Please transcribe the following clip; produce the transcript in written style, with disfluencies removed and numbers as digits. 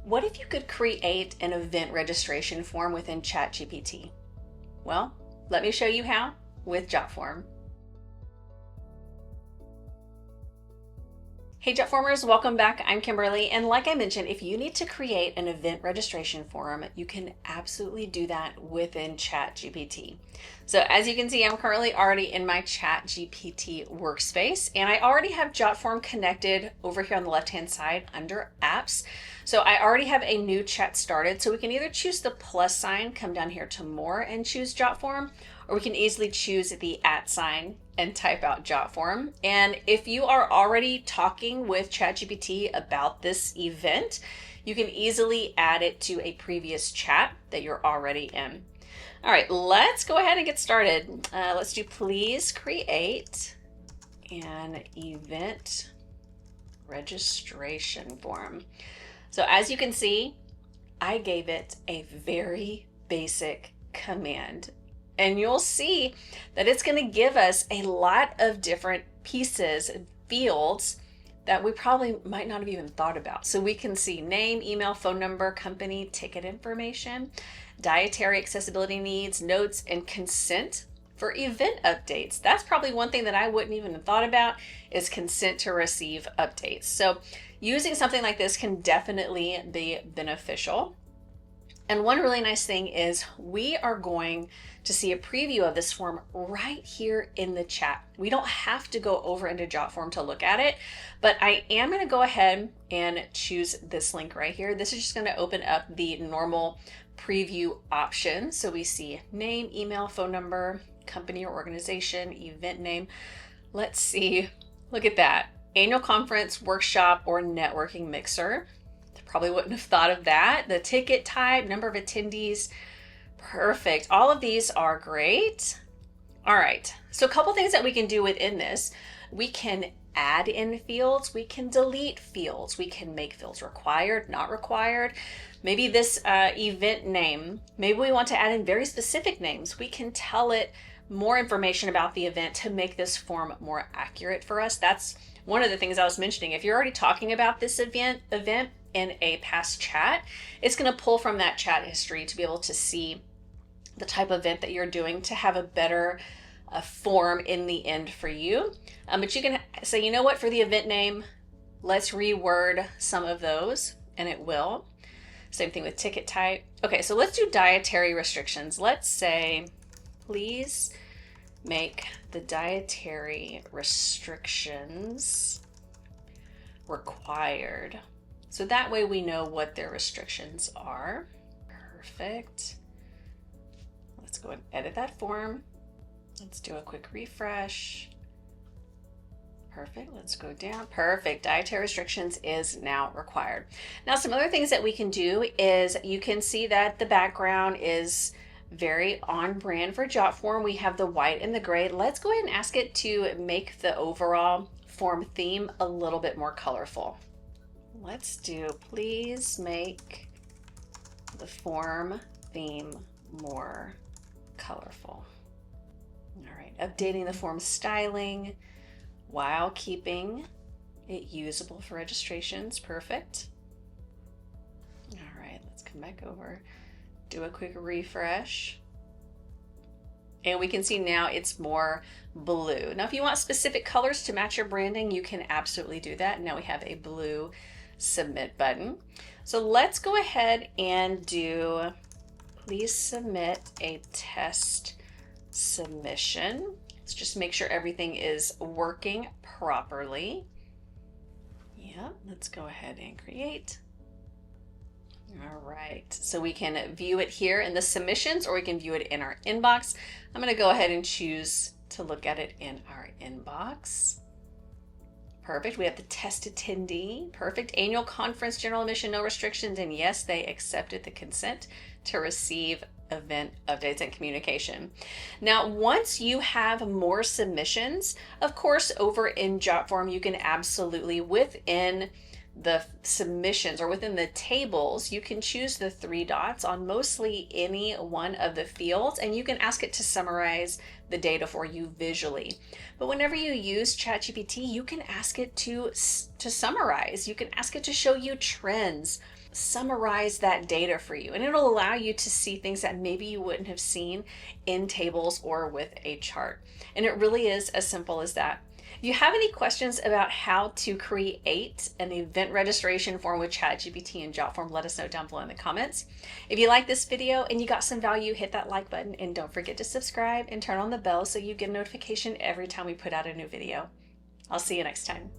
What if you could create an event registration form within ChatGPT? Well, let me show you how with Jotform. Hey Jotformers, welcome back. I'm Kimberly, and like I mentioned, if you need to create an event registration form, you can absolutely do that within ChatGPT. So as you can see, I'm currently already in my ChatGPT workspace, and I already have Jotform connected over here on the left-hand side under Apps. So I already have a new chat started, so we can either choose the plus sign, come down here to More and choose Jotform, or we can easily choose the @ sign and type out Jotform. And if you are already talking with ChatGPT about this event, you can easily add it to a previous chat that you're already in. All right, let's go ahead and get started. Let's do please create an event registration form. So as you can see, I gave it a very basic command. And you'll see that it's going to give us a lot of different pieces, fields that we probably might not have even thought about. So we can see name, email, phone number, company, ticket information, dietary accessibility needs, notes, and consent for event updates. That's probably one thing that I wouldn't even have thought about is consent to receive updates. So using something like this can definitely be beneficial. And one really nice thing is we are going to see a preview of this form right here in the chat. We don't have to go over into Jotform to look at it, but I am going to go ahead and choose this link right here. This is just going to open up the normal preview option. So we see name, email, phone number, company or organization, event name. Let's see, look at that. Annual conference, workshop, or networking mixer. Probably wouldn't have thought of that. The ticket type, number of attendees, perfect. All of these are great. All right, so a couple things that we can do within this. We can add in fields, we can delete fields, we can make fields required, not required. Maybe this event name, maybe we want to add in very specific names. We can tell it more information about the event to make this form more accurate for us. That's one of the things I was mentioning. If you're already talking about this event in a past chat, it's going to pull from that chat history to be able to see the type of event that you're doing to have a better form in the end for you. But you can say, you know what, for the event name, let's reword some of those, and it will. Same thing with ticket type. Okay, so let's do dietary restrictions. Let's say, please make the dietary restrictions required. So that way we know what their restrictions are. Perfect. Let's go and edit that form. Let's do a quick refresh. Perfect. Let's go down. Perfect. Dietary restrictions is now required. Now, some other things that we can do is you can see that the background is very on brand for Jotform. We have the white and the gray. Let's go ahead and ask it to make the overall form theme a little bit more colorful. Let's do please make the form theme more colorful. All right, updating the form styling while keeping it usable for registrations. Perfect. All right, let's come back over, do a quick refresh. And we can see now it's more blue. Now, if you want specific colors to match your branding, you can absolutely do that. Now we have a blue submit button. So let's go ahead and do please submit a test submission. Let's just make sure everything is working properly. Yeah, let's go ahead and create. All right, so we can view it here in the submissions, or we can view it in our inbox. I'm going to go ahead and choose to look at it in our inbox. Perfect. We have the test attendee. Perfect. Annual conference, general admission, no restrictions. And yes, they accepted the consent to receive event updates and communication. Now, once you have more submissions, of course, over in Jotform, you can absolutely, within the submissions or within the tables, you can choose the 3 dots on mostly any one of the fields, and you can ask it to summarize the data for you visually. But whenever you use ChatGPT, you can ask it to summarize. You can ask it to show you trends. summarize that data for you, and it'll allow you to see things that maybe you wouldn't have seen in tables or with a chart. And it really is as simple as that. If you have any questions about how to create an event registration form with ChatGPT and Jotform, let us know down below in the comments. If you like this video and you got some value, hit that like button, and don't forget to subscribe and turn on the bell so you get a notification every time we put out a new video. I'll see you next time.